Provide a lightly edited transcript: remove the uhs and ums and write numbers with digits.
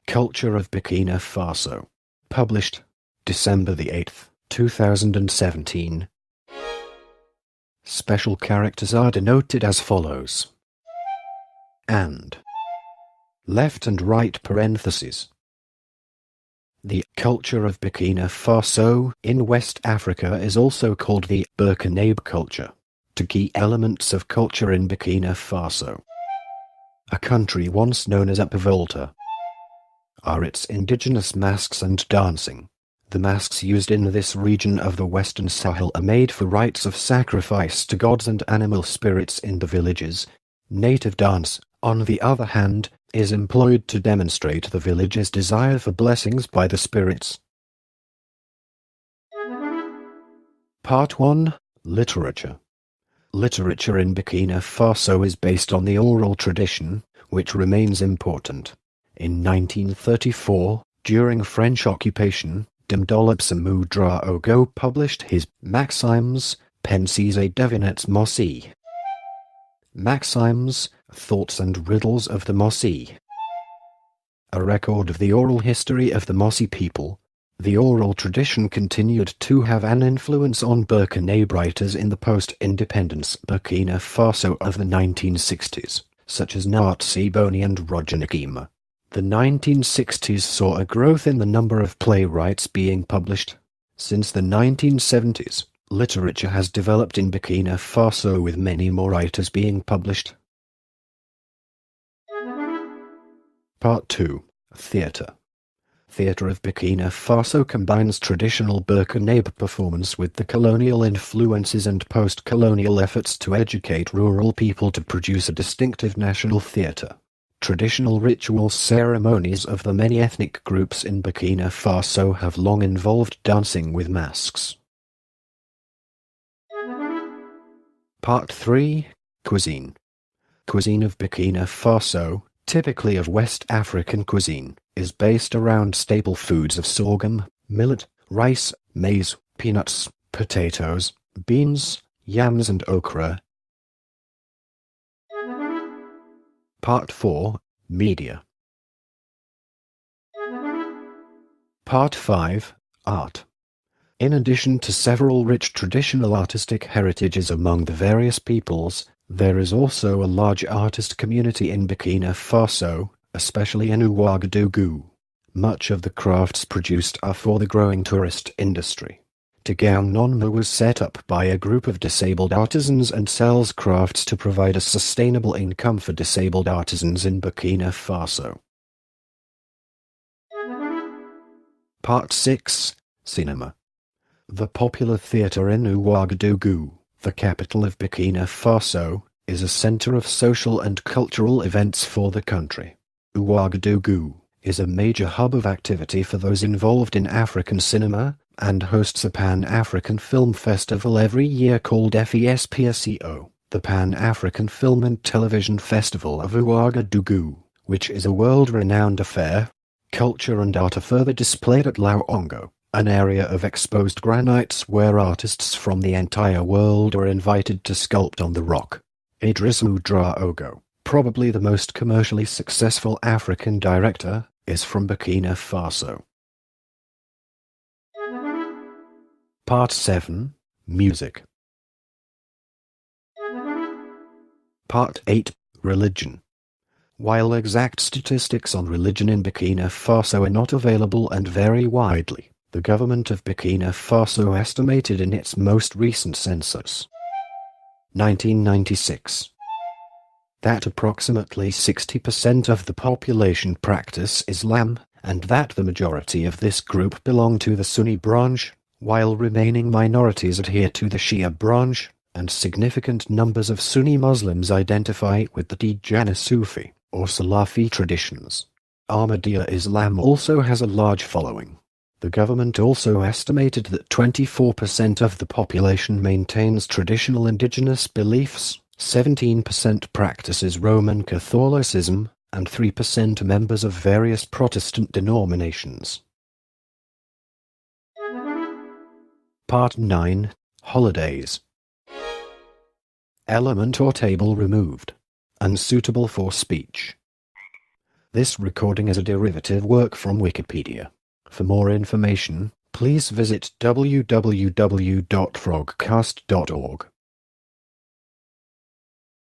Culture of Burkina Faso. Published December the 8th, 2017. Special characters are denoted as follows. And. Left and right parentheses. The culture of Burkina Faso in West Africa is also called the Burkinabe culture. Two key elements of culture in Burkina Faso, a country once known as Upper Volta, are its indigenous masks and dancing. The masks used in this region of the Western Sahel are made for rites of sacrifice to gods and animal spirits in the villages. Native dance, on the other hand, is employed to demonstrate the village's desire for blessings by the spirits. Part 1. Literature. Literature in Burkina Faso is based on the oral tradition, which remains important. In 1934, during French occupation, Demdolopsamu Draogo published his Maximes, Pensies et Devinettes Mossi. Maximes, Thoughts and Riddles of the Mossi. A record of the oral history of the Mossi people. The oral tradition continued to have an influence on Burkinabe writers in the post-independence Burkina Faso of the 1960s, such as Naat Siboni and Roger Nakima. The 1960s saw a growth in the number of playwrights being published. Since the 1970s, literature has developed in Burkina Faso with many more writers being published. Part 2. Theatre. Theatre of Burkina Faso combines traditional Burkinabe performance with the colonial influences and post-colonial efforts to educate rural people to produce a distinctive national theatre. Traditional ritual ceremonies of the many ethnic groups in Burkina Faso have long involved dancing with masks. Part 3. Cuisine. Cuisine of Burkina Faso, typically of West African cuisine, is based around staple foods of sorghum, millet, rice, maize, peanuts, potatoes, beans, yams and okra. Part 4. Media. Part 5. Art. In addition to several rich traditional artistic heritages among the various peoples, there is also a large artist community in Burkina Faso, especially in Ouagadougou. Much of the crafts produced are for the growing tourist industry. Tigan Nonma was set up by a group of disabled artisans and sells crafts to provide a sustainable income for disabled artisans in Burkina Faso. Part 6. Cinema. The popular theatre in Ouagadougou, the capital of Burkina Faso, is a center of social and cultural events for the country. Ouagadougou is a major hub of activity for those involved in African cinema, and hosts a Pan-African Film Festival every year called FESPSEO, the Pan-African Film and Television Festival of Ouagadougou, which is a world-renowned affair. Culture and art are further displayed at Laongo, an area of exposed granites where artists from the entire world are invited to sculpt on the rock. Idrissou Draogo, probably the most commercially successful African director, is from Burkina Faso. Part 7. Music. Part 8. Religion. While exact statistics on religion in Burkina Faso are not available and vary widely, the government of Burkina Faso estimated in its most recent census, 1996, that approximately 60% of the population practice Islam, and that the majority of this group belong to the Sunni branch, while remaining minorities adhere to the Shia branch, and significant numbers of Sunni Muslims identify with the Tijani Sufi, or Salafi traditions. Ahmadiyya Islam also has a large following. The government also estimated that 24% of the population maintains traditional indigenous beliefs, 17% practices Roman Catholicism, and 3% are members of various Protestant denominations. Part 9. Holidays. Element or table removed. Unsuitable for speech. This recording is a derivative work from Wikipedia. For more information, please visit www.frogcast.org.